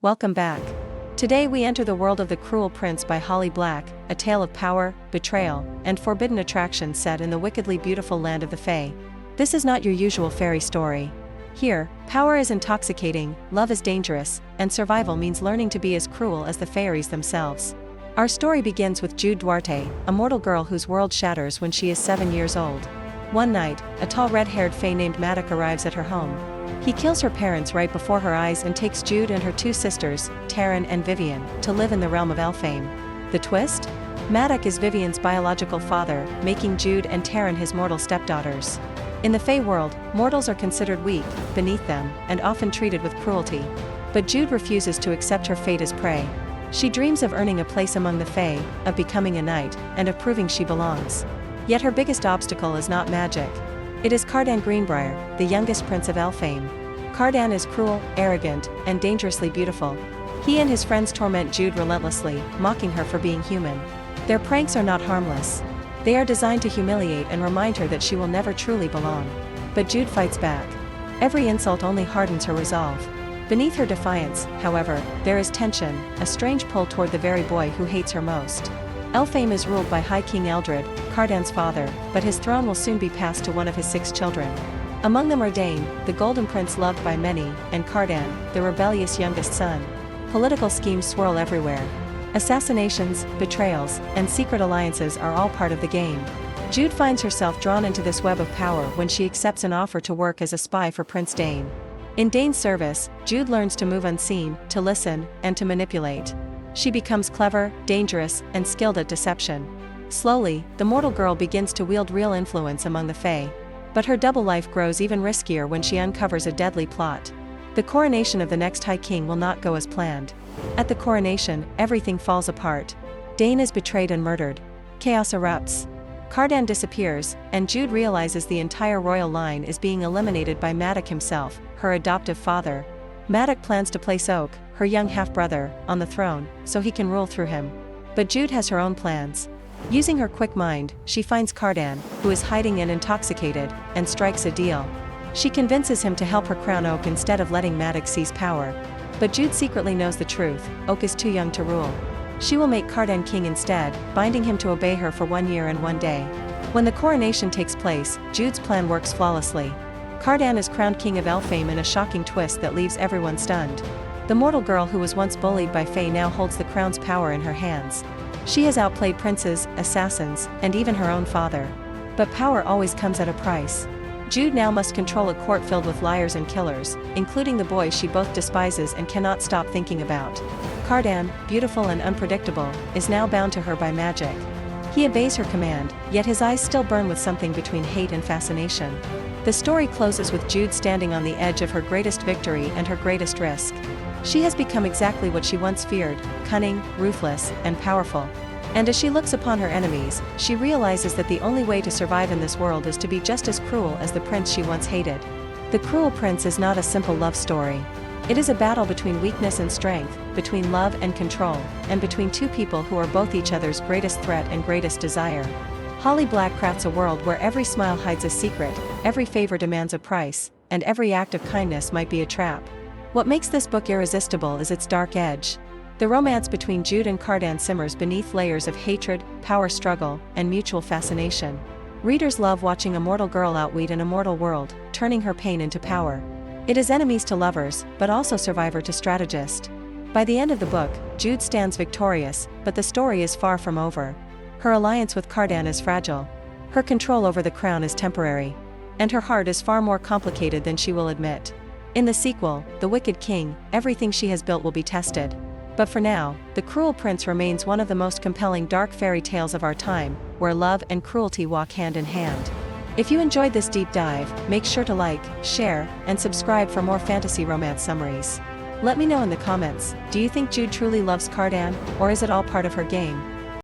Welcome back. Today we enter the world of The Cruel Prince by Holly Black, a tale of power, betrayal, and forbidden attraction set in the wickedly beautiful land of the Fae. This is not your usual fairy story. Here, power is intoxicating, love is dangerous, and survival means learning to be as cruel as the fairies themselves. Our story begins with Jude Duarte, a mortal girl whose world shatters when she is 7 years old. One night, a tall red-haired fae named Maddox arrives at her home. He kills her parents right before her eyes and takes Jude and her two sisters, Taryn and Vivian, to live in the realm of Elfame. The twist? Maddox is Vivian's biological father, making Jude and Taryn his mortal stepdaughters. In the Fae world, mortals are considered weak, beneath them, and often treated with cruelty. But Jude refuses to accept her fate as prey. She dreams of earning a place among the Fae, of becoming a knight, and of proving she belongs. Yet her biggest obstacle is not magic. It is Cardan Greenbriar, the youngest prince of Elfame. Cardan is cruel, arrogant, and dangerously beautiful. He and his friends torment Jude relentlessly, mocking her for being human. Their pranks are not harmless. They are designed to humiliate and remind her that she will never truly belong. But Jude fights back. Every insult only hardens her resolve. Beneath her defiance, however, there is tension, a strange pull toward the very boy who hates her most. Elfame is ruled by High King Eldred, Cardan's father, but his throne will soon be passed to one of his 6 children. Among them are Dane, the golden prince loved by many, and Cardan, the rebellious youngest son. Political schemes swirl everywhere. Assassinations, betrayals, and secret alliances are all part of the game. Jude finds herself drawn into this web of power when she accepts an offer to work as a spy for Prince Dane. In Dane's service, Jude learns to move unseen, to listen, and to manipulate. She becomes clever, dangerous, and skilled at deception. Slowly, the mortal girl begins to wield real influence among the Fae. But her double life grows even riskier when she uncovers a deadly plot. The coronation of the next High King will not go as planned. At the coronation, everything falls apart. Dane is betrayed and murdered. Chaos erupts. Cardan disappears, and Jude realizes the entire royal line is being eliminated by Maddox himself, her adoptive father. Maddox plans to place Oak, her young half-brother, on the throne, so he can rule through him. But Jude has her own plans. Using her quick mind, she finds Cardan, who is hiding and intoxicated, and strikes a deal. She convinces him to help her crown Oak instead of letting Maddox seize power. But Jude secretly knows the truth: Oak is too young to rule. She will make Cardan king instead, binding him to obey her for 1 year and 1 day. When the coronation takes place, Jude's plan works flawlessly. Cardan is crowned king of Elfame in a shocking twist that leaves everyone stunned. The mortal girl who was once bullied by Fae now holds the crown's power in her hands. She has outplayed princes, assassins, and even her own father. But power always comes at a price. Jude now must control a court filled with liars and killers, including the boy she both despises and cannot stop thinking about. Cardan, beautiful and unpredictable, is now bound to her by magic. He obeys her command, yet his eyes still burn with something between hate and fascination. The story closes with Jude standing on the edge of her greatest victory and her greatest risk. She has become exactly what she once feared: cunning, ruthless, and powerful. And as she looks upon her enemies, she realizes that the only way to survive in this world is to be just as cruel as the prince she once hated. The Cruel Prince is not a simple love story. It is a battle between weakness and strength, between love and control, and between two people who are both each other's greatest threat and greatest desire. Holly Black crafts a world where every smile hides a secret, every favor demands a price, and every act of kindness might be a trap. What makes this book irresistible is its dark edge. The romance between Jude and Cardan simmers beneath layers of hatred, power struggle, and mutual fascination. Readers love watching a mortal girl outwit an immortal world, turning her pain into power. It is enemies to lovers, but also survivor to strategist. By the end of the book, Jude stands victorious, but the story is far from over. Her alliance with Cardan is fragile. Her control over the crown is temporary. And her heart is far more complicated than she will admit. In the sequel, The Wicked King, everything she has built will be tested. But for now, The Cruel Prince remains one of the most compelling dark fairy tales of our time, where love and cruelty walk hand in hand. If you enjoyed this deep dive, make sure to like, share, and subscribe for more fantasy romance summaries. Let me know in the comments, do you think Jude truly loves Cardan, or is it all part of her game?